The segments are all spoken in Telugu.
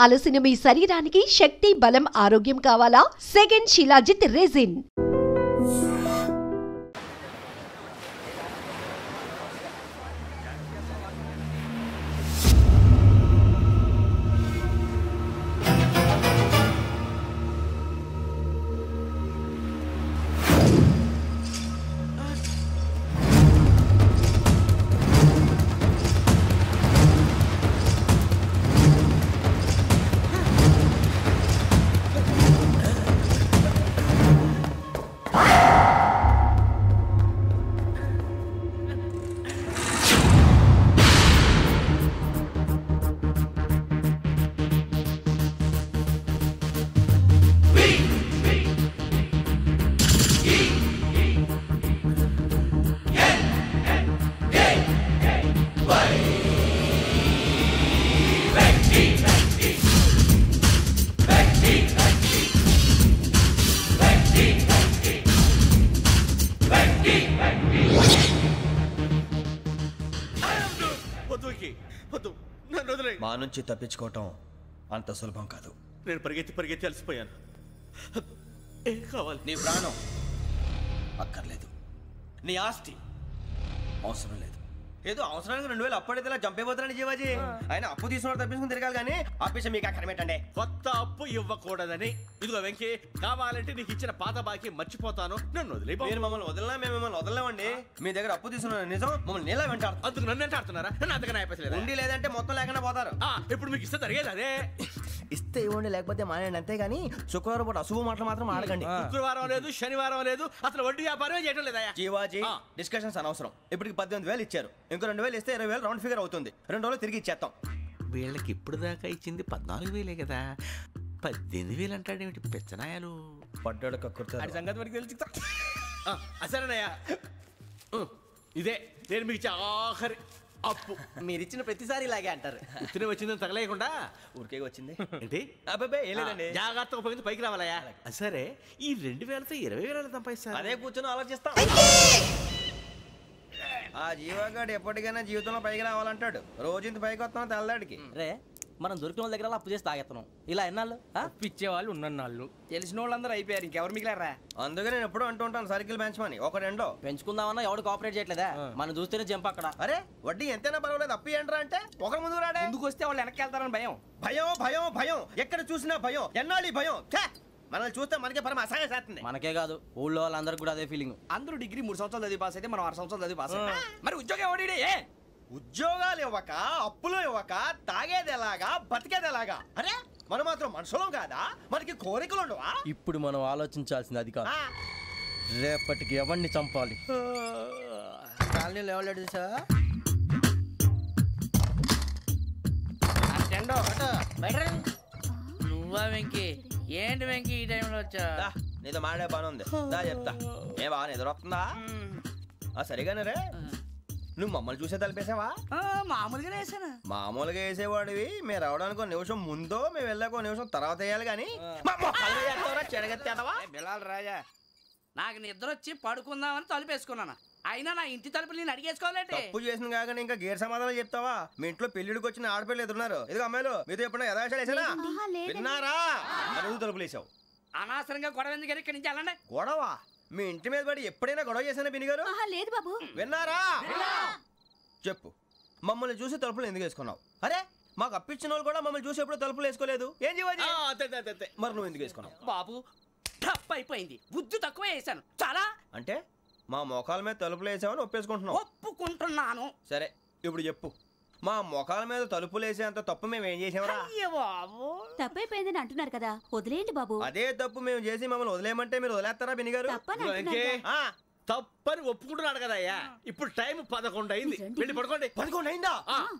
అలసిన మీ శరీరానికి శక్తి, బలం, ఆరోగ్యం కావాలా? Second shilajit resin. మా నుంచి తప్పించుకోవటం అంత సులభం కాదు. నేను పరిగెత్తి అలసిపోయాను. ఏం కావాలి? నీ ప్రాణం అక్కర్లేదు, నీ ఆస్తి అవసరం లేదు. ఏదో అవసరానికి 2000 అప్పుడైతే ఇలా చంపేపోతారని జీవాజీ. ఆయన అప్పు తీసుకున్న తప్పించుకుని తిరగాలి కానీ ఆపేసి మీకు అక్కడ పెట్టండి. కొత్త అప్పు ఇవ్వకూడదని. ఇదిగో వెంకీ, కావాలంటే నీకు ఇచ్చిన పాత బాకీ మర్చిపోతాను, నన్ను వదిలే. మీరు మమ్మల్ని వదలనా? మేము మిమ్మల్ని వదలలేమండి. మీ దగ్గర అప్పు తీసుకున్న నిజం మమ్మల్ని నీలా వెంటాడు. అందుకు నన్ను ఎంత ఆడుతున్నారా? నన్ను అంతగా అయిపోతలేదు. ఉండి లేదంటే మొత్తం లేకుండా పోతారు. ఇప్పుడు మీకు ఇస్తే జరిగేది అదే. ఇస్తే ఇవ్వండి, లేకపోతే మానేయండి, అంతేగాని శుక్రవారం పూట అశుభ మాటలు మాత్రం ఆడకండి. శుక్రవారం లేదు, శనివారం లేదు, అసలు వడ్డీ వ్యాపారమే చేయడం లేదా? జీవాజీ, డిస్కషన్స్ అనవసరం. ఇప్పటికి 18,000 ఇచ్చారు, ఇంకో 2,000 ఇస్తే 20,000 రౌండ్ ఫిగర్ అవుతుంది. 2 రోజులు తిరిగి ఇచ్చేస్తాం. వీళ్ళకి ఇప్పుడు దాకా ఇచ్చింది 14,000 కదా, 18,000 అంటాడేమిటి పెచ్చనాయాలు? పడ్డాడు కక్కుర్తాడు. సంగతి వరకు తెలిసి అసలేనయ్యా, ఇదే నేను మీకు ఇచ్చే ఆఖరి అప్పు. మీరు ఇచ్చిన ప్రతిసారి ఇలాగే అంటారు. ఇతనే వచ్చిందని తగలేయకుండా ఊరికే వచ్చింది ఏంటి? అబ్బాయి ఏం లేదండి, జాగ్రత్తగా ఉపయోగించి పైకి రావాలయా. సరే, ఈ 2,000తో 20,000 సంపాదిస్తా. అదే కూర్చొని ఆలోచిస్తాం. ఆ జీవగాడు ఎప్పటికైనా జీవితంలో పైకి రావాలంటాడు. రోజు ఇంత పైకి వస్తాం తెల్లడికి. రే, మనం దొరికిన వాళ్ళ దగ్గర అప్పు చేసి తాగెత్తనం. ఇలా ఎన్నాళ్ళు పిచ్చేవాళ్ళు ఉన్నన్నాళ్ళు తెలిసిన వాళ్ళందరూ అయిపోయారు, ఇంకెవరు మిగిలారా? అందుకే నేను ఎప్పుడు అంటూ ఉంటాను, సర్కిల్ బెంచ్ మని ఒక రెండో పెంచుకుందామన్నా ఎవడు కోఆపరేట్ చేయట్లేదా? మనం చూస్తేనే జంప్ అక్కడ. అరే వడ్డీ ఎంతైనా పర్వాలేదు, అప్పు ఏంట్రా అంటే ఒక ముందు రాడే. ముందుకు వస్తే వాళ్ళు వెనక్కి వెళ్తారని భయం. భయం భయం భయం, ఎక్కడ చూసినా భయం. ఎన్నాళ్ళు భయం? మనల్ని చూస్తే మనకే పరమ అసహాయం చేస్తుంది. మనకే కాదు, ఊళ్ళో వాళ్ళందరికీ కూడా అదే ఫీలింగ్. అందరూ డిగ్రీ 3 సంవత్సరాలు చదివి పాస్ అయితే మనం 6 సంవత్సరాలు చదివి పాస్ అయ్యాం. మరి ఉద్యోగం ఎవడి? ఉద్యోగాలు ఇవ్వక, అప్పులు ఇవ్వక, తాగేది ఎలాగా, బతికేది ఎలాగా? అరే మనం మాత్రం మనుషులం కాదా? మనకి కోరికలు ఉండవా? ఇప్పుడు మనం ఆలోచించాల్సింది అది కాదు, రేపటికి ఎవరిని చంపాలి. కాలనీలో ఎవరు సార్? నువ్వా వెంకీ? ఏంటి వెంకీ ఈ టైంలో వచ్చా? నీతో మాడే పని ఉంది, దా చెప్తా. ఏ బాగా నిద్రొస్తుందా? సరిగానే రే, నువ్వు మమ్మల్ని చూసే తలిపేసావా? మామూలుగానే వేసాను. మామూలుగా వేసేవాడివి. మేము రావడానికి 1 నిమిషం ముందో, మేము వెళ్ళాక 1 నిమిషం తర్వాత వేయాలి కానీ బిలాల్ రాజా, నాకు నిద్ర వచ్చి పడుకుందామని తలుపేసుకున్నాను. అయినా నా ఇంటి తలుపులు నేను అడిగేసుకోవాలంటే తప్పు చేసిన కాక ఇంకా గేర్ సమాధానం చెప్తావా? మీ ఇంట్లో పెళ్లిడికి వచ్చిన ఆడపిల్లలు ఎదురున్నారు. ఇదిగో అమ్మాయిలు, మీతో ఎప్పుడైనా యథాశాలు వేసానా? విన్నారా? అడుగు తలుపులు వేసావు. అనవసరంగా గొడవ ఎందుకు? ఇక్కడి నుంచి వెళ్ళండి. గొడవ? మీ ఇంటి మీద పడి ఎప్పుడైనా గొడవ చేశానా బిని గారు? లేదు బాబు. విన్నారా? చెప్పు, మమ్మల్ని చూసి తలుపులు ఎందుకు వేసుకున్నావు? అరే మాకు అప్పించిన వాళ్ళు కూడా మమ్మల్ని చూసి ఎప్పుడు తలుపులు వేసుకోలేదు. ఏం జీవాజీ? మరి నువ్వు ఎందుకు వేసుకున్నావు? బాబు టప్ అయిపోయింది, బుద్ధి తక్కువ వేసాను చాలా. అంటే మా మోకాల మీద తలుపులు వేసామని ఒప్పేసుకుంటున్నావు? ఒప్పుకుంటున్నాను. సరే ఇప్పుడు చెప్పు, మా మొఖాల మీద తలుపులు వేసేంత తప్పు మేము ఏం చేసామరా? తప్పైపోయిందని అంటున్నారు కదా, వదిలేయండి బాబు. అదే తప్పు మేము చేసి మమ్మల్ని వదిలేయమంటే మీరు వదిలేస్తారా బిని గారు? తప్పని ఒప్పుకుంటున్నాడు కదా అయ్యా. ఇప్పుడు టైం 11 అయింది, వెళ్ళి పడుకోండి. 11 అయిందా?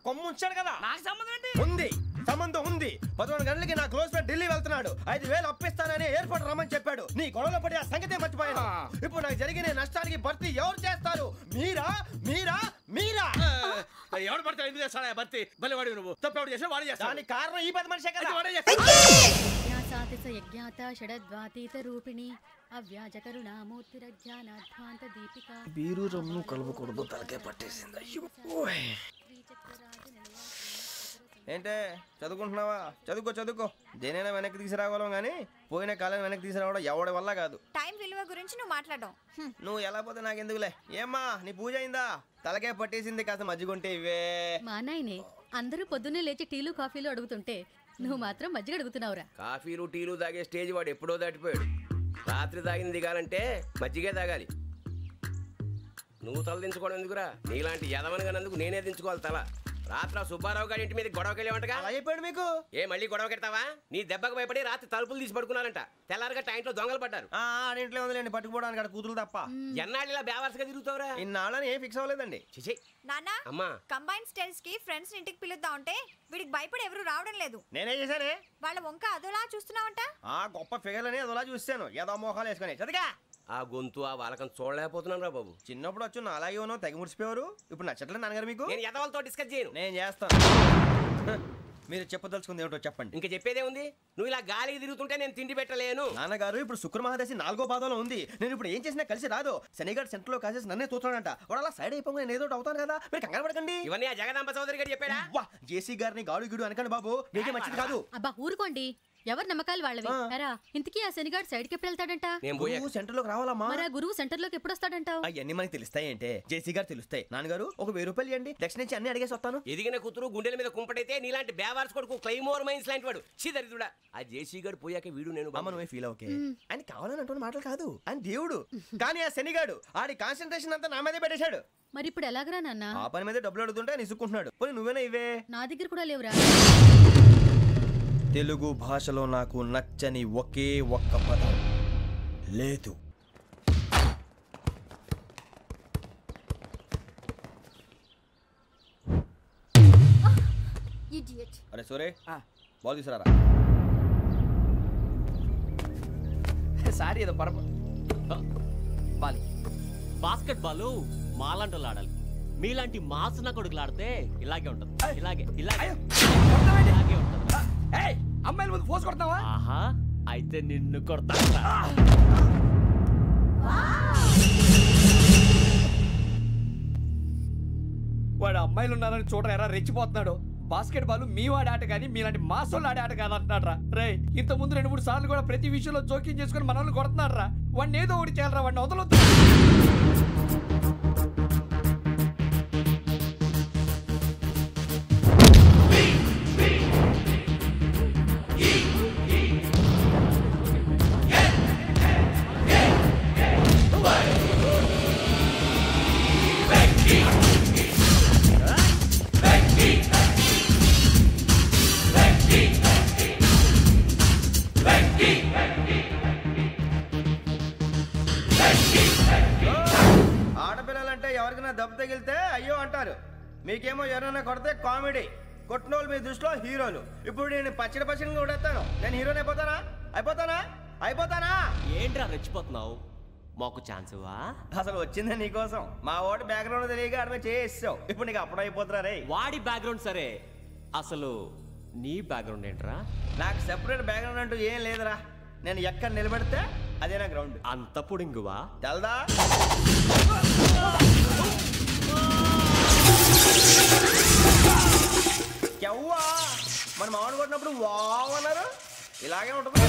కొమ్ము ఉంచాడు కదా. నాకు సంబంధం ఏంటి? ఉంది, సంబంధం ఉంది. 11 గంటలకి నా క్లోజ్ ఫ్రెండ్ ఢిల్లీ వెళ్తున్నాడు. 5,000 అప్పిస్తానని ఎయిర్పోర్ట్ రమ్మని చెప్పాడు. నీ గొడవలో పడి ఆ సంగతే మర్చిపోయాను. ఇప్పుడు నాకు జరిగిన నష్టానికి భర్తీ ఎవరు చేస్తారు? మీరా మీరా మీరా? ఎవడు పడతావు? ఎందుకు చేస్తాడా భర్తీ? భలే వాడి నువ్వు. తప్పు ఎవడు చేసావు? వాడే చేస్తాడు. దానికి కారణం ఈ 10 మనిషే కదా. వాడే చేస్తాడు. బీరు రమ్ము కలవకూడదు, తలకే పట్టేసింది. ఏంటే చదువుకుంటున్నావా? చదువుకో. దేనైనా వెనక్కి తీసుకురావాలం కానీ పోయిన కాలం వెనక్కి తీసుకురావడం ఎవడి వల్ల కాదు. టైం విలువ గురించి నువ్వు మాట్లాడడం. నువ్వు ఎలా పోతే నాకెందుకులే. ఏమ్మా నీ పూజ అయిందా? తలకే పట్టేసింది, కాస్త మజ్జిగుంటే ఇవే. మా నాయనే అందరూ పొద్దున్నే లేచి టీలు కాఫీలు అడుగుతుంటే నువ్వు మాత్రం మజ్జిగ అడుగుతున్నావురా. కాఫీలు టీలు తాగే స్టేజ్ వాడు ఎప్పుడో దాటిపోయాడు. రాత్రి తాగింది దిగాలంటే మజ్జిగే తాగాలి. నువ్వు తల దించుకోవడం ఎందుకురా? నీలాంటి యదవనగానందుకు నేనే దించుకోవాలి తల. రాత్రి సుబ్బారావు గారి ఇంటి మీద గొడవకి వెళ్ళేవంటగా. అలా చెప్పాడు మీకు? ఏ మళ్ళీ గొడవ కెడతావా? నీ దెబ్బకు భయపడి రాత్రి తలుపులు తీసి పడుకున్నారంట. తెల్లారగా టైంట్లో దొంగలు పడ్డారు. ఇంట్లో ఉందిలేండి, పట్టుకుపోవడానికి అక్కడ కూతురు తప్ప. ఎన్నాళ్ళు ఇలా బేవర్స్గా తిరుగుతావురా? ఇన్నాళ్ళని ఏం ఫిక్స్ అవ్వలేదండి. చిచి నాన్న అమ్మా, కంబైన్ స్టైల్స్ కి ఫ్రెండ్స్ ఇంటికి పిలుద్దాం అంటే వీడికి భయపడి ఎవరు రావడం లేదు. నేనేం చేశానే? వాళ్ళ వంక అదోలా చూస్తున్నావంట. గొప్ప ఫిగర్లని అదోలా చూస్తాను, ఏదో మోహాలు వేసుకొని. చదిగా ఆ గొంతు ఆ వాలకం చూడలేకపోతున్నాను రా బాబు. చిన్నప్పుడు వచ్చి నా అలాగే ఉన్నావు, తెగ ముడిచిపోయారు. ఇప్పుడు నచ్చట్లేదు నాన్నగారు మీకు? నేను యదవలతో డిస్కస్ చేయను. నేను చేస్తాను. మీరు చెప్పదలుచుకుంది ఏమిటో చెప్పండి. ఇంకా చెప్పేదే ఉంది. నువ్వు ఇలా గాలికి తిరుగుతుంటే నేను తిండి పెట్టలేను. నాన్నగారు ఇప్పుడు శుక్ర మహాదశి 4వ పాదంలో ఉంది. నేను ఇప్పుడు ఏం చేసినా కలిసి రాదు. శనిగారు సెంటర్ లో కాసేసి నన్నే చూస్తాడంట. వాడు అలా సైడ్ అయిపోయి నేను ఏదో అవుతాను కదా, మీరు కంగారు పడకండి. ఇవన్నీ ఆ జగదాంబ చౌదరి గారు చెప్పాడా? జేసీ గారిని గాడు గిడు అనకండి బాబు, మీకే మంచిది కాదు. అబ్బా ఊరుకోండి, ఎవరి నమ్మకాలు వాళ్ళవి. ఎరా ఇంతకీ ఆ శనిగాడు సైడ్ కి ఎప్పుడు వెళ్తాడంట? సెంటర్ లోకి రావాలమ్మా. మరి ఆ గురువు సెంటర్ లోకి ఎప్పుడు వస్తాడంటావు? అవన్నీ మనకి తెలుస్తాయి అంటే జేసీ గారు తెలుస్తాయి. నాన్నగారు ఒక 1000 రూపాయలు ఇవ్వండి, దక్షిణ నుంచి అన్ని అడిగేసి వస్తాను. ఎదిగిన కూతురు గుండెల మీద కుంపటైతే నీలాంటి బేవార్స్ కొడుకు క్లైమోర్ మైన్స్ లాంటి వాడు చీదరిదుడా. ఆ జేసీ గారు పోయాక వీడు నేను అమ్మ నువ్వే ఫీల్ ఓకే. ఆయన కావాలని అంటున్న మాటలు కాదు, ఆయన దేవుడు. కానీ ఆ శనిగాడు ఆడి కాన్సన్ట్రేషన్ అంతా నా మీదే పెట్టేశాడు. మరి ఇప్పుడు ఎలాగరా నాన్న? ఆ పని మీద డబ్బులు అడుగుతుంటే నిసుక్కుంటున్నాడు. పోనీ నువ్వేనా ఇవే? నా దగ్గర కూడా లేవురా. తెలుగు భాషలో నాకు నచ్చని ఒకే ఒక్క పదం లేదు. అరే సోరే, బాల్ తీసుకురారా. సారీ ఏదో బాస్కెట్ బాల్ మాలాంటి వాళ్ళు ఆడాలి. మీలాంటి మాసన కొడుకులు ఆడితే ఇలాగే ఉంటుంది. ఇలాగే ఉంటుంది. అమ్మాయిల ముందు ఫోర్స్ కొడతావా? ఆహా, అయితే నిన్ను కొడతా. వాడు అమ్మాయిలు ఉన్నారని చూడరా ఎరా రెచ్చిపోతున్నాడు. బాస్కెట్ బాల్ మీ వాడి ఆట కానీ మీలాంటి మాసోళ్ళు ఆడే ఆట కాదు అంటున్నాడు రా. రే ఇంత ముందు 2-3 సార్లు కూడా ప్రతి విషయంలో జోక్యం చేసుకుని మన వాళ్ళు కొడుతున్నాడు రా. వాడిని ఏదో ఒకటి చేయాలరా, వాడిని వదలొద్దు. ఆడపిల్లలంటే ఎవరికైనా దెబ్బ తగిలితే అయ్యో అంటారు, మీకేమో ఎవరైనా కొడితే కామెడీ. కొట్టిన వాళ్ళు మీ దృష్టిలో హీరోలు. ఇప్పుడు నేను పచ్చడి కొడేస్తాను, నేను హీరోని అయిపోతానా? ఏంట్రా రెచ్చిపోతున్నావు? మాకు ఛాన్స్ ఇవ్వా? అసలు వచ్చిందే నీకోసం. మా వాడి బ్యాక్గ్రౌండ్ తెలియక ఆడమే చేసావు. ఇప్పుడు నీకు అప్పుడు అయిపోతున్నా రే. వాడి బ్యాక్గ్రౌండ్ సరే, అసలు నీ బ్యాక్గ్రౌండ్ ఏంట్రా? నాకు సెపరేట్ బ్యాక్గ్రౌండ్ అంటూ ఏం లేదురా. నేను ఎక్కడ నిలబెడితే అదే నా గ్రౌండ్. అంత పొడింగువా? తెల్దా? ఎవ్వా మన మామిడి కొట్టినప్పుడు వావ్ అన్నారు, ఇలాగే ఉంటుంది.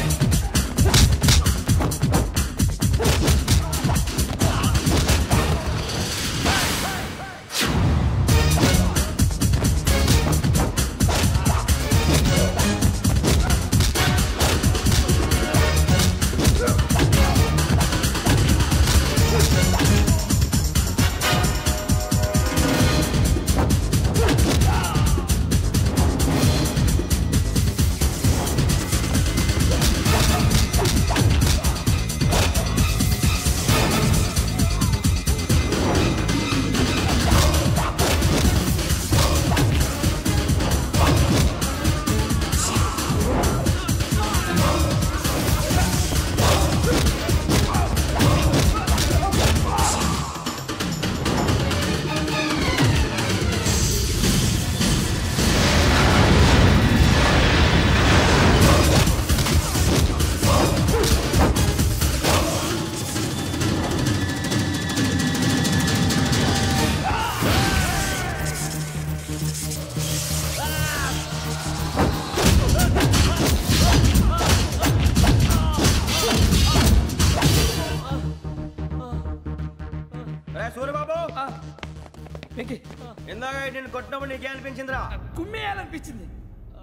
నేను కొట్టినప్పుడు నీకే అనిపించిందిరా? కుమ్మేయాలనిపించింది.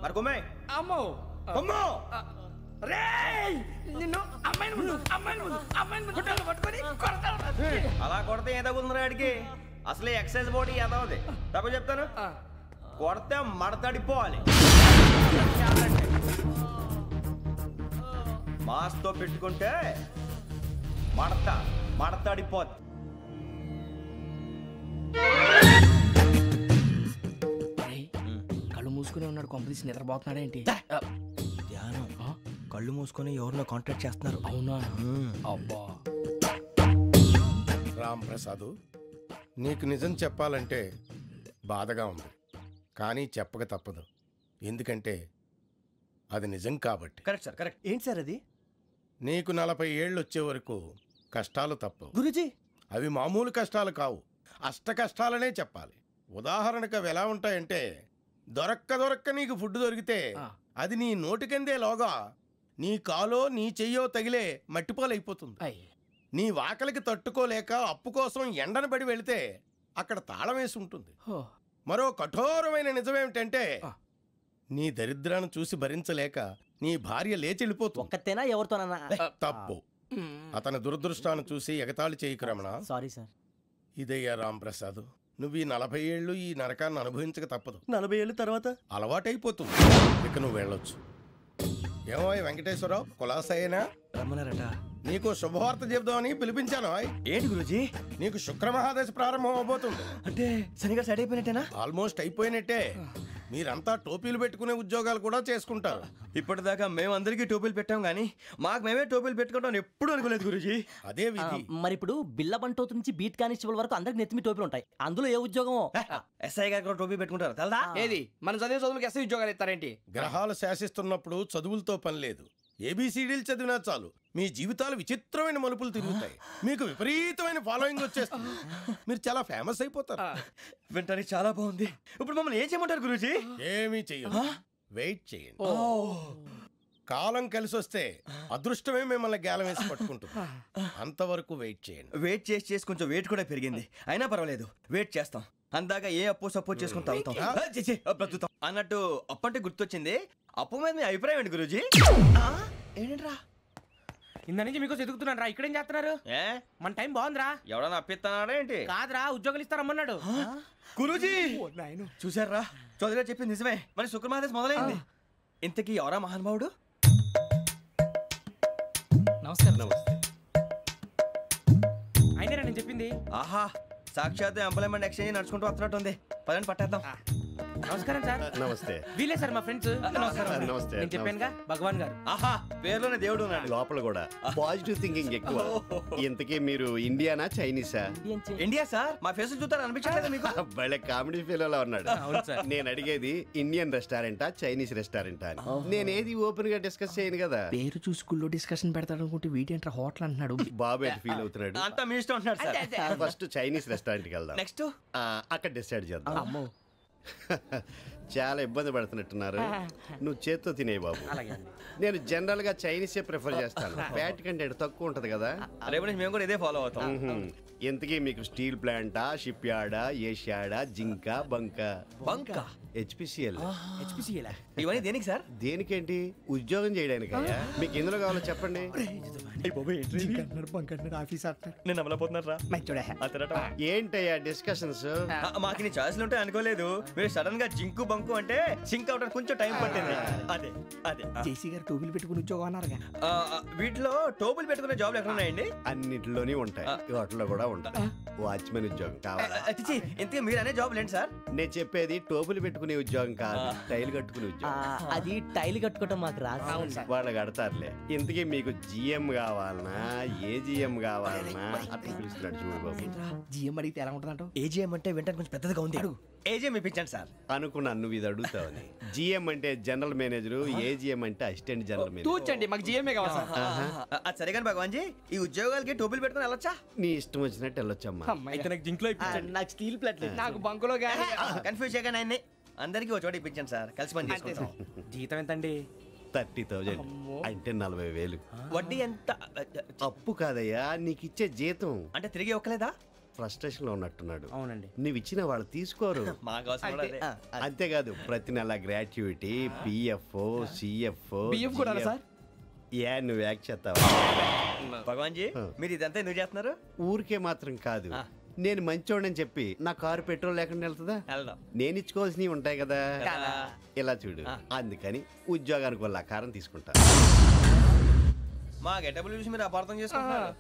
మరి కుమ్మే. అమ్మో కుమ్మో. రేయ్ నిన్ను అమ్మాయిని ముందు పట్టుకొని కొడతాను. అలా కొడితే ఏ తగ్గుతుందిరా ఆడికి? అసలే ఎక్సైజ్ బాడీ ఏదవుది. తప్ప చెప్తాను, కొడితే మడతడిపోవాలి. మాస్తో పెట్టుకుంటే మడతడిపోద్ది. కళ్ళు మూసుకుని ఉన్నాడు, కొంపదీసి నిద్రపోతున్నాడేంటి? ధ్యానం. కళ్ళు మూసుకొని ఎవరినో కాంటాక్ట్ చేస్తున్నారు. అవునా? అబ్బా రామ్ ప్రసాద్, నీకు నిజం చెప్పాలంటే బాధగా ఉంది, కానీ చెప్పక తప్పదు. ఎందుకంటే అది నిజం కాబట్టి. Correct sir, correct. ఏంటి సార్ అది? నీకు 40 ఏళ్ళు వచ్చే వరకు కష్టాలు తప్పవు గురూజీ. అవి మామూలు కష్టాలు కావు, అష్ట కష్టాలనే చెప్పాలి. ఉదాహరణకు అవి ఎలా ఉంటాయంటే, దొరక్క నీకు ఫుడ్ దొరికితే అది నీ నోటికందే లోగా నీ కాలో నీ చెయ్యో తగిలే మట్టిపాలైపోతుంది. నీ వాకలికి తట్టుకోలేక అప్పు కోసం ఎండను పడి వెళితే అక్కడ తాళం వేసి ఉంటుంది. మరో కఠోరమైన నిజమేమిటంటే, నీ దరిద్రాన్ని చూసి భరించలేక నీ భార్య లేచి వెళ్ళిపోతుంది. ఒక్కతేనా ఎవరితోనన్నా? తప్పు. అతని దురదృష్టాన్ని చూసి ఎగతాళి చేయకు రమణ. Sorry sir. ఇదయ్యా రాంప్రసాద్, నువ్వు ఈ 40 ఏళ్ళు ఈ నరకాన్ని అనుభవించక తప్పదు. 40 ఏళ్ళ తర్వాత అలవాటైపోతుంది. ఇక నువ్వు వెళ్ళొచ్చు. ఏమో వెంకటేశ్వరరావు, కులాసైనా రమ్మన్నారట. నీకు శుభవార్త చెబుదామని పిలిపించాను. ఏంటి గురూజీ? నీకు శుక్రమహాదశ ప్రారంభం అవబోతుంది. అంటే శనిగా సెట్ అయిపోయినట్టేనా? ఆల్మోస్ట్ అయిపోయినట్టే. మీరంతా టోపీలు పెట్టుకునే ఉద్యోగాలు కూడా చేసుకుంటారు. ఇప్పటిదాకా మేమందరికీ టోపీలు పెట్టాం కానీ మాకు మేమే టోపీలు పెట్టుకుంటాం ఎప్పుడు అనుకోలేదు గురూజీ. అదే విధి. మరి ఇప్పుడు బిల్ల బంటోతు నుంచి బీట్ కానిస్టేబుల్ వరకు అందరికి నెత్తిమి టోపీలు ఉంటాయి. అందులో ఏ ఉద్యోగమో? ఎస్ఐ గారు కూడా టోపీ పెట్టుకుంటారు తెలదా? ఏది మన చదువులకు ఎస్ఐ ఉద్యోగాలు ఇస్తారేంటి? గ్రహాలు శాసిస్తున్నప్పుడు చదువులతో పని లేదు. ఏబిసిడీలు చదివినా చాలు మీ జీవితాలు విచిత్రమైన మలుపులు తిరుగుతాయి. మీకు విపరీతమైన ఫాలోయింగ్ వచ్చేస్తుంది. మీరు చాలా ఫేమస్ అయిపోతారు. వింటానికి చాలా బాగుంది. ఇప్పుడు మమ్మల్ని ఏం చేయమంటారు గురూజీ? ఏమీ చెయ్యదు, వెయిట్ చేయండి. కాలం కలిసి వస్తే అదృష్టమే మిమ్మల్ని గేలం వేసి పట్టుకుంటుంది. అంతవరకు వెయిట్ చేయండి. వెయిట్ చేసి కొంచెం వెయిట్ కూడా పెరిగింది. అయినా పర్వాలేదు, వెయిట్ చేస్తాం. అందాక ఏ అప్పు సపోర్ట్ చేసుకుని తాగుతాం అన్నట్టు. అప్పు అంటే గుర్తొచ్చింది, అప్పు మీద మీ అభిప్రాయం ఏంటి గురూజీ? ఏంటరా ఇంత నుంచి మీకు ఎదుగుతున్నాను రా. ఇక్కడేం చేస్తున్నారు? మన టైం బాగుందిరా. ఎవడన్నా అప్పిస్తున్నాడా ఏంటి? కాదురా, ఉద్యోగాలు ఇస్తారమ్మన్నాడు గురూజీ. చూసారా, చౌదరిగా చెప్పింది నిజమే. మరి శుక్రమహాదేశ్ మొదలైంది. ఇంతకీ ఎవరా మహానుభావుడు? నమస్కారం. నమస్తే. అయినా నేను చెప్పింది. ఆహా, సాక్షాత్ ఎంప్లాయ్మెంట్ ఎక్స్చేంజ్ నడుచుకుంటూ వస్తున్నట్టు ఉంది. పదండి పట్టేద్దాం. నమస్కారం సార్. నమస్తే. వీలే సార్ మా ఫ్రెండ్స్. నమస్తే. నేను చెప్పానుగా, భగవాన్ గారు. ఆహా, పేర్లోనే దేవుడు ఉన్నాడు. లోపల కూడా పాజిటివ్ థింకింగ్ ఎక్కువ. ఇంతకీ మీరు ఇండియానా చైనీసా? India sir. మా ఫేస్ చూస్తారు అనిపించలేదు మీకు? వాళ్ళ కామెడీ ఫీల్ ఉన్నాడు. నేను అడిగేది ఇండియన్ రెస్టారెంటా చైనీస్ రెస్టారెంటా అని. నేనేది ఓపెన్ గా డిస్కస్ చేయను కదా. పేరు చూసుకుల్లో డిస్కషన్ పెడతాడు అనుకుంటే వీటేంట్రా హోటల్ అంటున్నాడు. బాబు ఎట్ ఫీల్ అవుతున్నాడు. అంతా మీ ఇష్టం అంటున్నాడు సార్. ఫస్ట్ చైనీస్ రెస్టారెంట్ కి వెళ్దాం. నెక్స్ట్ అక్కడ డిసైడ్ చేద్దాం. చాలా ఇబ్బంది పడుతున్నట్టున్నారు. నువ్వు చేత్తో తినే బాబు. నేను జనరల్ గా చైనీసే ప్రిఫర్ చేస్తాను. ఫ్యాట్ కంటెంట్ తక్కువ ఉంటది కదా. రేపు నుంచి మేము కూడా ఇదే ఫాలో అవుతాం. ఎంతకీ మీకు స్టీల్ ప్లాంటా, షిప్ యార్డా, ఏషియాడా, జింక, బంక, హెచ్పిసిఎల్. ఇవన్నీ దేనికి సార్? దేనికేంటి? ఉద్యోగం చేయడానికి. మీకు ఎందులో కావాలో చెప్పండి. నేను అమలపోతున్నారా? ఏంటయ్యా డిస్కషన్స్? మాకు నీ ఛాయిస్లు ఉంటాయి అనుకోలేదు. మీరు సడన్ గా జింకు బంకు అంటే సింక్ అవడానికి కొంచెం టైం పట్టింది. అదే అదే జేసీ గారు టోపీలు పెట్టుకుని ఉద్యోగం అన్నారుగా. వీటిలో టోపులు పెట్టుకునే జాబ్లు ఎక్కడ ఉన్నాయండి? అన్నిటిలోనే ఉంటాయి, వాటిలో కూడా ఉంటాయి. వాచ్మెన్ ఉద్యోగం కావాలా? ఇంతకీ మీరు అనే జాబ్ ఏంటి సార్? నేను చెప్పేది టోపులు పెట్టుకునే ఉద్యోగం కాదు, టైల్ కట్టుకునే ఉద్యోగం. అది టైల్ కట్టుకోవటం మాకు రాదు. వాళ్ళు కడతారులే. ఇంతకీ మీకు జిఎం కావాలనా, ఏ జిఎం కావాలనా? అట్లా పిలుస్తున్నాడు చూడు బాబు. జిఎం అడిగితే ఎలా ఉంటుందంట? ఏజిఎం అంటే వింటానికి కొంచెం పెద్దదిగా ఉంది. ఏజిఎం ఇప్పించండి సార్. అనుకున్నాను నువ్వు ఇది అడుగుతావని. జిఎం అంటే జనరల్ మేనేజర్, ఏజిఎం అంటే అసిస్టెంట్ జనరల్ మేనేజర్. తూచండి, మాకు జిఎంఏ కావాలి సార్. అది సరే కానీ భగవాన్ జీ, ఈ ఉద్యోగాలకి టోపులు పెట్టుకుని వెళ్ళొచ్చా? నీ ఇష్టం వచ్చినట్టు వెళ్ళొచ్చమ్మా. నాకు జింక్లో నాకు స్టీల్ ప్లేట్, నాకు బంకులో గానీ. కన్ఫ్యూజ్ చేయగానే ఆయన్ని అందరికీ ఒక చోట ఇప్పించండి సార్. కలిసి పని చేసుకుంటాం. జీతం ఎంతండి? 30,000 అంటే 40,000. వడ్డీ ఎంత? అప్పు కాదయ్యా, నీకు ఇచ్చే జీతం. అంటే తిరిగి ఒక్కలేదా? ఫ్రస్ట్రేషన్ లో ఉన్నట్టున్నాడు. అవునండి. నువ్వు ఇచ్చిన వాళ్ళు తీసుకోరు. అంతేకాదు ప్రతి నెల గ్రాట్యుటీ, పిఎఫ్, సిఎఫ్ కూడా సార్. ఏ నువ్వు యాక్ట్ చేస్తావా? భగవాన్ జీ మీరు ఇదంతా ఎందుకు చేస్తున్నారు? ఊరికే మాత్రం కాదు, నేను మంచోడని చెప్పి నా కారు పెట్రోల్ లేకుండా వెళ్తుందా? నేను ఇచ్చుకోవాల్సినవి ఉంటాయి కదా. ఇలా చూడు, అందుకని ఉద్యోగానికి వాళ్ళ ఆకారం తీసుకుంటా. మా గెటబుల్ చూసి మీరు అపార్థం చేసుకుంటున్నారు.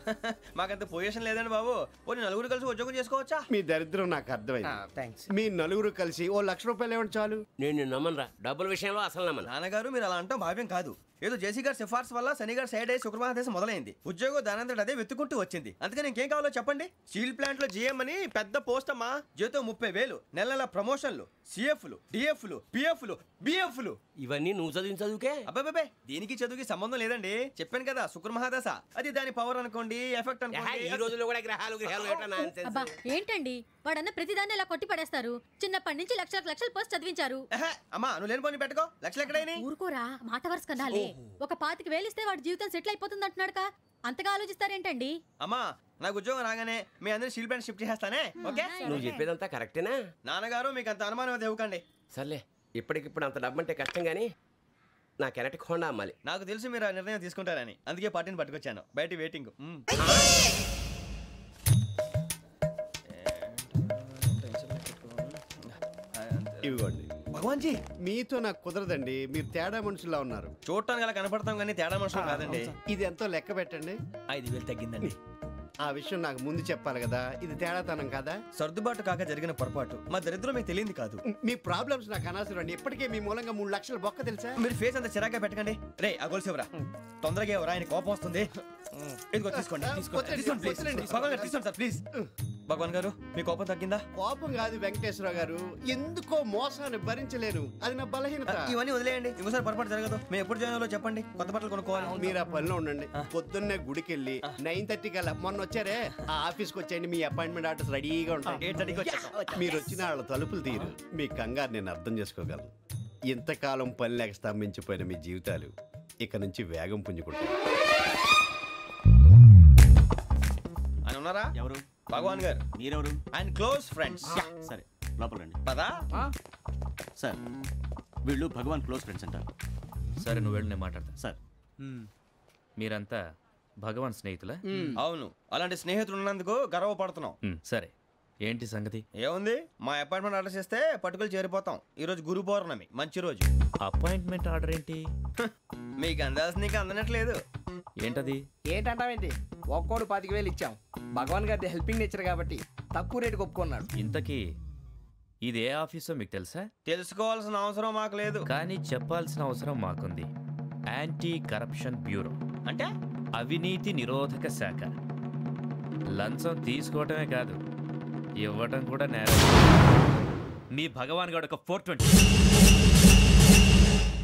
మాకంత పొజిషన్ లేదండి బాబు. పోనీ నలుగురు కలిసి ఉద్యోగం చేసుకోవచ్చా? మీ దరిద్రం నాకు అర్థమైంది. మీ నలుగురు కలిసి ₹1,00,000 ఇవ్వండి చాలు. నేను నమ్మనరా, డబ్బుల విషయంలో అసలు నమ్మను. నాన్నగారు మీరు అలా అంటాం భావ్యం కాదు. ఏదో జేసీ గారి సిఫార్సు వల్ల శని గారు సైడ్ అయ్యి శుక్రవారం మొదలైంది. ఉద్యోగం దానంతటి అదే వెతుకుంటూ వచ్చింది. అందుకని ఇంకేం కావాలో చెప్పండి. స్టీల్ ప్లాంట్ లో జీఎం అని పెద్ద పోస్ట్ అమ్మా. జీతం 30,000, నెల నెల ప్రమోషన్లు, సిఎఫ్లు, డిఎఫ్లు, పిఎఫ్లు, బిఎఫ్లు. ఇవన్నీ నువ్వు చదివిన చదువుకే? అబ్బాబే దీనికి చదువుకి సంబంధం లేదండి. చెప్పాను కదా శుక్ర మహాదశ, అది దాని పవర్ అనుకోండి, ఎఫెక్ట్ అనుకోండి. ఈ రోజుల్లో కూడా గ్రహాలు అబ్బా ఏంటండి వాడన్న ప్రతిదాన్ని ఇలా కొట్టి పడేస్తారు. చిన్నప్పటి నుంచి లక్షలు పోస్ట్ చదివించారు. అమ్మా నువ్వు లేని పోనీ పెట్టుకో. లక్షలు ఎక్కడైనా ఊరుకోరా, మాట వరుస కనాలి. ఒక 25,000 ఇస్తే వాడి జీవితం సెటిల్ అయిపోతుంది అంటున్నాడుగా, అంతగా ఆలోచిస్తారేంటండి? అమ్మా నాకు ఉద్యోగం రాగానే మీ అందరూ స్టీల్ ప్లాంట్ షిఫ్ట్ చేస్తానే. ఓకే నువ్వు చెప్పేదంతా కరెక్టేనా? నాన్నగారు మీకు అంత అనుమానం అయితే ఇవ్వకండి. సర్లే, ఇప్పటికిప్పుడు అంత డబ్బు అంటే కష్టం కానీ నా కెనటిక్ హోండా అమ్మాలి. నాకు తెలుసు మీరు ఆ నిర్ణయం తీసుకుంటారని, అందుకే పార్టీని పట్టుకొచ్చాను. బయట వెయిటింగ్. ఇవ్వండి. భగవాన్ జీ మీతో నాకు కుదరదండి, మీరు తేడా మనుషుల్లా ఉన్నారు. చూడటానికి అలా కనపడతాం కానీ తేడా మనుషులు కాదండి. ఇది ఎంతో లెక్క పెట్టండి. 5,000 తగ్గిందండి. ఆ విషయం నాకు ముందు చెప్పాలి కదా, ఇది తేడాతనం కదా. సర్దుబాటు కాక జరిగిన పొరపాటు. మా దరిద్రం మీకు తెలియదు కాదు. మీ ప్రాబ్లమ్స్ నాకు అనవసరం అండి. ఇప్పటికే మీ మూలంగా 3 లక్షల బొక్క తెలుసా? మీరు ఫేస్ అంత చిరాగ్గా పెట్టకండి. రే ఆ గొలుసేవరా, తొందరగా ఎవరా, ఆయన కోపం వస్తుంది. ఇదిగో తీసుకోండి. భగవాన్ గారు తీసుకోండి సార్ ప్లీజ్. భగవాన్ గారు మీ కోపం తగ్గిందా? కోపం కాదు వెంకటేశ్వర గారు, ఎందుకో మోసాన్ని భరించలేను, అది నా బలహీనత. ఇవన్నీ వదిలేయండి, ఇంకోసారి పొరపాటు జరగదు. మేము ఎప్పుడు జాయిన్ అవ్వాలో చెప్పండి, కొత్త బట్టలు కొనుక్కోవాలి. మీరు ఆ పనిలో ఉండండి. పొద్దున్నే గుడికి వెళ్ళి 9:30 కల్లా, మొన్న వచ్చారే ఆ ఆఫీస్కి వచ్చేయండి. మీ అపాయింట్మెంట్ ఆర్డర్స్ రెడీగా ఉంటాయి. 8:30 మీరు వచ్చిన వాళ్ళ తలుపులు తీరు. మీ కంగారు నేను అర్థం చేసుకోగలను. ఇంతకాలం పని లేక స్తంభించిపోయిన మీ జీవితాలు ఇక నుంచి వేగం పుంజుకుంటాయి. ఆయన ఉన్నారా? ఎవరు? భగవాన్ గారు. మీరెవరు? ఆయన క్లోజ్ ఫ్రెండ్స్. సరే లోపల రండి. పదా సార్ వీళ్ళు భగవాన్ క్లోజ్ ఫ్రెండ్స్ అంటారు. సరే నువ్వు వెళ్ళి నేను మాట్లాడతా. సార్ మీరంతా భగవాన్ స్నేహితులా? అవును, అలాంటి స్నేహితులు ఉన్నందుకు గర్వపడుతున్నాం. సరే ఏంటి సంగతి? ఏముంది, మా అపాయింట్మెంట్ ఆర్డర్ చేస్తే పట్టుకులు చేరిపోతాం. ఈ రోజు గురు పౌర్ణమి, మంచి రోజు. అపాయింట్మెంట్ ఆర్డర్ ఏంటి? మీకు అందాల్సిన నీకు అందనట్లేదు. ఏంటది? ఏంటంటావేంటి? ఒక్కోడు 25,000 ఇచ్చాం. భగవాన్ గారి హెల్పింగ్ నేచర్ కాబట్టి తక్కువ రేటుకి ఒప్పుకున్నాడు. ఇంతకీ ఇది ఏ ఆఫీసో మీకు తెలుసా? తెలుసుకోవాల్సిన అవసరం మాకు లేదు, కానీ చెప్పాల్సిన అవసరం మాకుంది. యాంటీ కరప్షన్ బ్యూరో అంటే అవినీతి నిరోధక శాఖ. లంచం తీసుకోవటమే కాదు, ఇవ్వటం కూడా నేరం. మీ భగవాన్ గారు ఒక 420.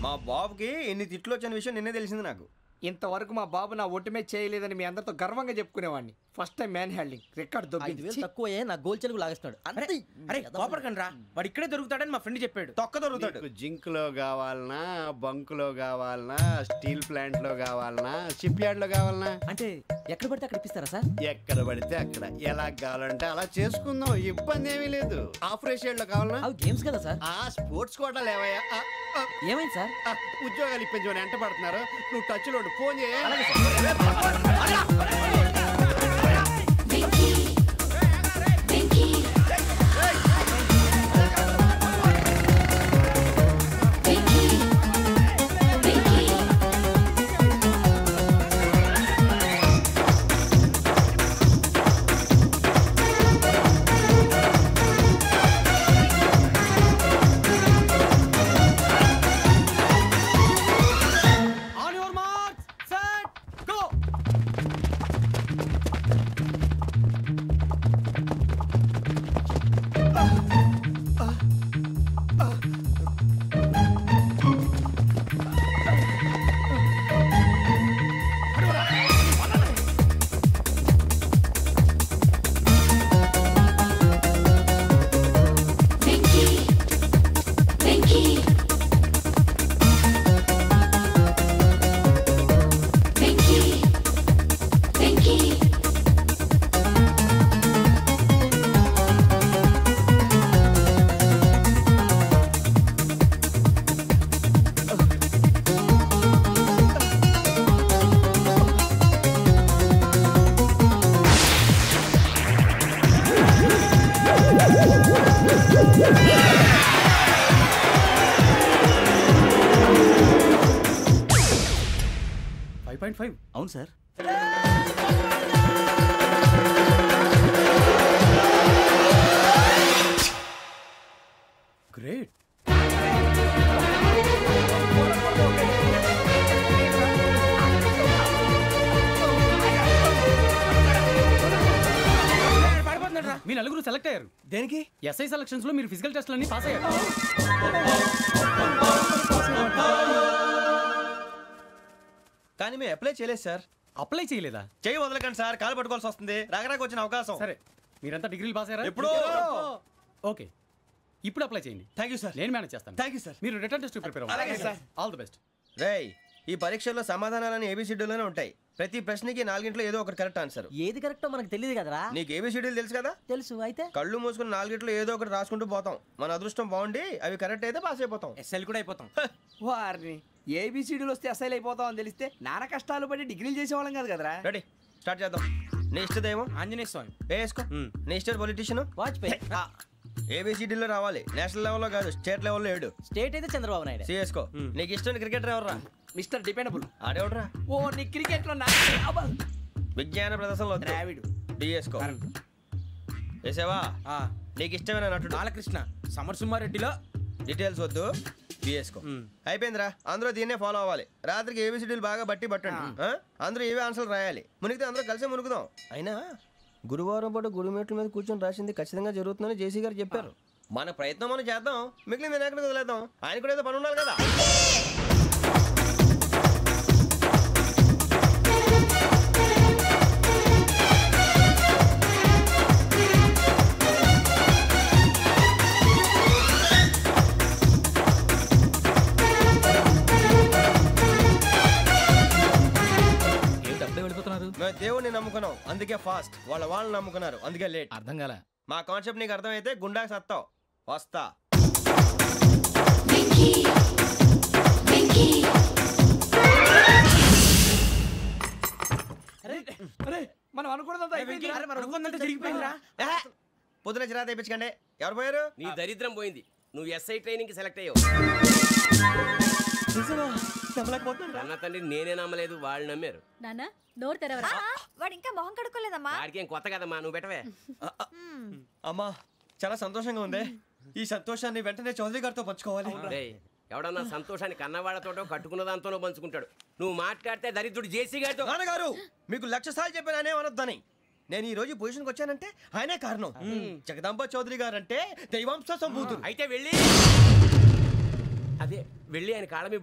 మా బాబుకి ఎన్ని తిట్లు వచ్చిన విషయం నిన్నే తెలిసింది నాకు. ఇంతవరకు మా బాబు నా ఒట్టుమే చేయలేదని మీ అందరితో గర్వంగా చెప్పుకునేవాడిని. First time man handing record తక్కువ నా గోల్ చెలుగు లాగేస్తాడు. అరే కోపడకండి రా, వాడు ఇక్కడే దొరుకుతాడని మా ఫ్రెండ్ చెప్పాడు. తొక్క దొరుకుతాడు. జింక్ లో కావాలనా, బంక్ లో కావాలనా, స్టీల్ ప్లాంట్ లో కావాలనా, షిప్ యార్డ్ లో కావాలనా? అంటే ఎక్కడ పడితే అక్కడ ఇప్పిస్తారా సార్? ఎక్కడ పడితే అక్కడ, ఎలా కావాలంటే అలా చేసుకుందాం, ఇబ్బంది ఏమీ లేదు. ఆఫరేష్ లో కావాలనా? అవి గేమ్స్ కదా సార్. ఆ స్పోర్ట్స్ కోటా లేవయ్యా. ఏమైంది సార్? ఉద్యోగాలు ఇప్పించమని ఎంట పడుతున్నారు. నువ్వు టచ్ లో ఫోన్ చేయ. 5.5 అవును సార్. గ్రేట్. మీ నలుగురు సెలెక్ట్ అయ్యారు. దేనికి? ఎస్ఐ సెలక్షన్స్ లో మీరు ఫిజికల్ టెస్ట్లన్నీ పాస్ అయ్యారు. కానీ మేము అప్లై చేయలేదు సార్. అప్లై చేయలేదా? చేయి వదలకండి సార్, కాలు పట్టుకోవాల్సి వస్తుంది. రాగరాకు వచ్చిన అవకాశం. సరే, మీరంతా డిగ్రీలు పాస్ అయ్యారా? ఎప్పుడో. ఓకే, ఇప్పుడు అప్లై చేయండి. Thank you sir. నేను మేనేజ్ చేస్తాను. Thank you sir. మీరు రిటర్న్ టెస్ట్ ప్రిపేర్ అవ్వండి. అలాగే సార్. All the best. రేయ్, ఈ పరీక్షల్లో సమాధానాలని ఏబిసిడ్యూల్లోనే ఉంటాయి. ప్రతి ప్రశ్నకి 4 ఏదో ఒకటి కరెక్ట్ ఆన్సర్. ఏది కరెక్టో మనకు తెలియదు కదరా. నీకు ఏబిసిడ్యూల్ తెలుసు కదా? తెలుసు. అయితే కళ్ళు మూసుకుని 4 ఏదో ఒకటి రాసుకుంటూ పోతాం. మన అదృష్టం బాగుండి అవి కరెక్ట్ అయితే పాస్ అయిపోతాం. ఎస్ఎల్ కూడా అయిపోతాం. వారిని ఏబిసిడీలు వస్తే ఎస్ఐలు అయిపోతాం అని తెలిస్తే నాన్న కష్టాలు పడి డిగ్రీలు చేసేవాళ్ళం కాదు కదరా. రెడీ, స్టార్ట్ చేద్దాం. నీ ఇష్టదేమో ఆంజనేయ స్వామి. వేసుకో. నీ ఇష్ట పొలిటీషియన్ వాజ్పేయి. ఏబిసిడీలో రావాలి. నేషనల్ లెవెల్లో కాదు, స్టేట్ లెవెల్లో 7. స్టేట్ అయితే చంద్రబాబు నాయుడు. సిఎస్కో. నీకు ఇష్టం క్రికెటర్ ఎవర్రా? Mister dependable. ఆడేవడరా? ఓ నీ క్రికెట్ లో విజ్ఞాన ప్రదర్శనలో ద్రావిడు. డిఎస్కో. వేసావా? నీకు ఇష్టమైన నటుడు? బాలకృష్ణ. సమర్ సుమారెడ్డిలో డీటెయిల్స్ వద్దు, బిఎస్కో. అయిపోయిందిరా. అందరూ దీన్నే ఫాలో అవ్వాలి. రాత్రికి ఏబిసిడీలు బాగా బట్టి పట్టండి. అందరూ ఏవే ఆన్సర్లు రాయాలి. మునిగితే అందరూ కలిసి మునుగుదాం. అయినా గురువారం పాటు గురుమేట్ల మీద కూర్చొని రాసింది ఖచ్చితంగా జరుగుతుందని జేసీ గారు చెప్పారు. మన ప్రయత్నం మనం చేద్దాం, మిగిలింది నేను ఎక్కడికి వదిలేద్దాం. ఆయన కూడా ఏదో పని ఉండాలి కదా. మేము దేవుడిని నమ్ముకున్నాం, అందుకే ఫాస్ట్. వాళ్ళని నమ్ముకున్నారు, అందుకే లేట్. అర్థం కాలే. మా కాన్సెప్ట్ నీకు అర్థమైతే గుండాకి సత్తావు. వస్తా. మనం అనుకున్నదంతా జరిగిపోయిందిరా. పొద్దున చిరా తెప్పించకండి. ఎవరు పోయారు? నీ దరిద్రం పోయింది. నువ్వు ఎస్ఐ ట్రైనింగ్ కి సెలెక్ట్ అయ్యావు. అన్న తండ్రి నేనే నమ్మలేదు, వాళ్ళు నమ్మారు. నాన్న నోరు తెరవరా. వాడు ఇంకా మొహం కడుక్కోలేదమ్మా. వాడికి ఏం కొత్త కదమ్మా, నువ్వు పెట్టవే. అమ్మా, చాలా సంతోషంగా ఉంది. ఈ సంతోషాన్ని వెంటనే చౌదరి గారితో పంచుకోవాలి. ఎవడన్నా సంతోషాన్ని కన్నవాళ్లతోటో కట్టుకున్న దాంతోనో పంచుకుంటాడు. నువ్వు మాట్లాడితే దరిద్రుడు జేసీ గారితో. నాన్నగారు, మీకు 1,00,000 సార్లు చెప్పానే అనొద్దని. నేను ఈ రోజు పొజిషన్కి వచ్చానంటే ఆయనే కారణం. జగదాంబ చౌదరి గారు అంటే దైవాంశ సంభూతుడు. అయితే వెళ్ళి ఆయన కాళ్ళ